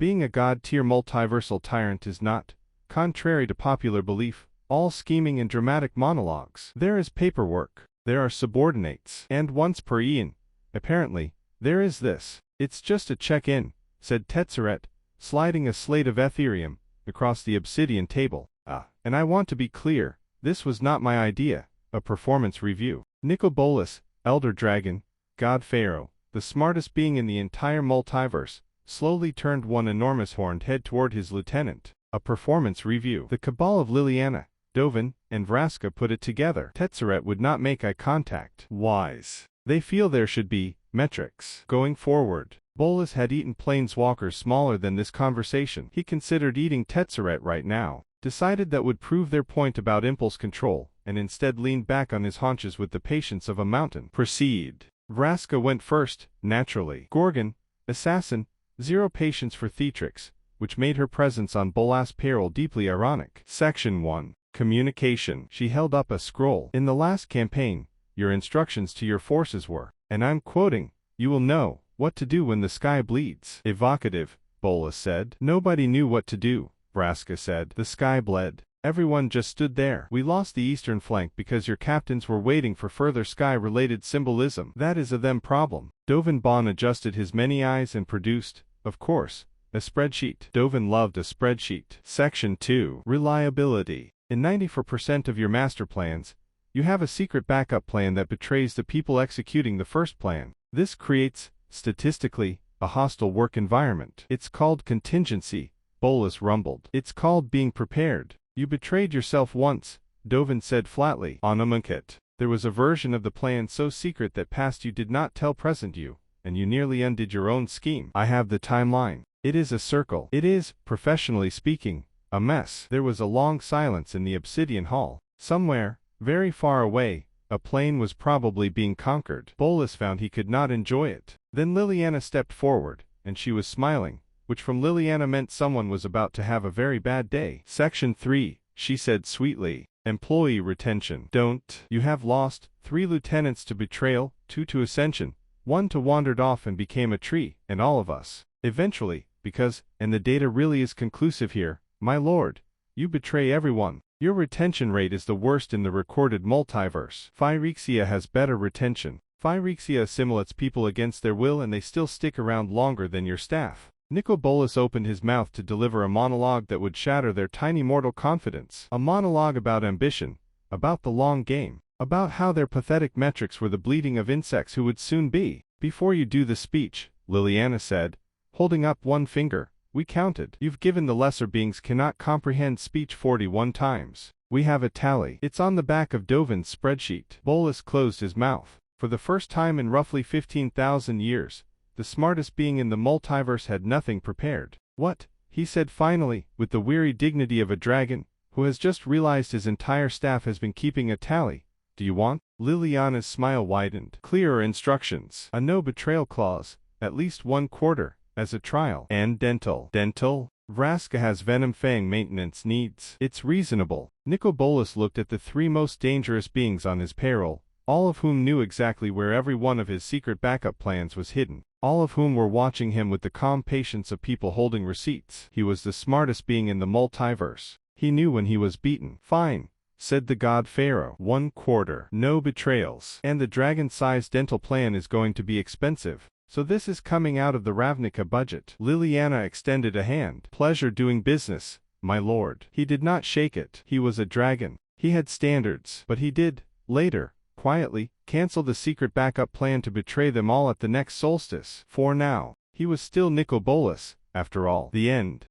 Being a god-tier multiversal tyrant is not, contrary to popular belief, all scheming and dramatic monologues. There is paperwork, there are subordinates, and once per eon, apparently, there is this. It's just a check-in, said Tetzeret, sliding a slate of Ethereum across the obsidian table. And I want to be clear, this was not my idea, a performance review. Nicol Bolas, Elder Dragon, God Pharaoh, the smartest being in the entire multiverse, slowly turned one enormous horned head toward his lieutenant. A performance review. The cabal of Liliana, Dovin, and Vraska put it together. Tetzeret would not make eye contact. Wise. They feel there should be metrics. Going forward, Bolas had eaten planeswalkers smaller than this conversation. He considered eating Tetzeret right now, decided that would prove their point about impulse control, and instead leaned back on his haunches with the patience of a mountain. Proceed. Vraska went first, naturally. Gorgon, assassin, zero patience for theatrics, which made her presence on Bolas' payroll deeply ironic. Section 1. Communication. She held up a scroll. In the last campaign, your instructions to your forces were, and I'm quoting, "You will know what to do when the sky bleeds." Evocative, Bolas said. Nobody knew what to do, Vraska said. The sky bled. Everyone just stood there. We lost the eastern flank because your captains were waiting for further sky-related symbolism. That is a them problem. Dovin Bond adjusted his many eyes and produced, of course, a spreadsheet. Dovin loved a spreadsheet. Section 2. Reliability. In 94% of your master plans, you have a secret backup plan that betrays the people executing the first plan. This creates, statistically, a hostile work environment. It's called contingency, Bolas rumbled. It's called being prepared. You betrayed yourself once, Dovin said flatly. On Amonkhet, there was a version of the plan so secret that past you did not tell present you, and you nearly undid your own scheme. I have the timeline. It is a circle. It is, professionally speaking, a mess. There was a long silence in the obsidian hall. Somewhere, very far away, a plane was probably being conquered. Bolas found he could not enjoy it. Then Liliana stepped forward, and she was smiling, which from Liliana meant someone was about to have a very bad day. Section 3, she said sweetly. Employee retention. Don't. You have lost 3 lieutenants to betrayal, 2 to ascension, 1 to wandered off and became a tree, and all of us. Eventually, because, and the data really is conclusive here, my lord, you betray everyone. Your retention rate is the worst in the recorded multiverse. Phyrexia has better retention. Phyrexia assimilates people against their will and they still stick around longer than your staff. Nicol Bolas opened his mouth to deliver a monologue that would shatter their tiny mortal confidence. A monologue about ambition, about the long game, about how their pathetic metrics were the bleeding of insects who would soon be. Before you do the speech, Liliana said, holding up one finger, we counted. You've given the lesser beings cannot comprehend speech 41 times. We have a tally. It's on the back of Dovin's spreadsheet. Bolas closed his mouth. For the first time in roughly 15,000 years, the smartest being in the multiverse had nothing prepared. What? He said finally, with the weary dignity of a dragon, who has just realized his entire staff has been keeping a tally. Do you want? Liliana's smile widened. Clearer instructions. A no betrayal clause, at least 1/4, as a trial. And dental. Dental? Vraska has Venom Fang maintenance needs. It's reasonable. Nicol Bolas looked at the 3 most dangerous beings on his payroll, all of whom knew exactly where every one of his secret backup plans was hidden. All of whom were watching him with the calm patience of people holding receipts. He was the smartest being in the multiverse. He knew when he was beaten. Fine, said the god Pharaoh. 1/4. No betrayals. And the dragon-sized dental plan is going to be expensive. So this is coming out of the Ravnica budget. Liliana extended a hand. Pleasure doing business, my lord. He did not shake it. He was a dragon. He had standards. But he did, later, quietly, cancel the secret backup plan to betray them all at the next solstice. For now, he was still Nicol Bolas, after all. The end.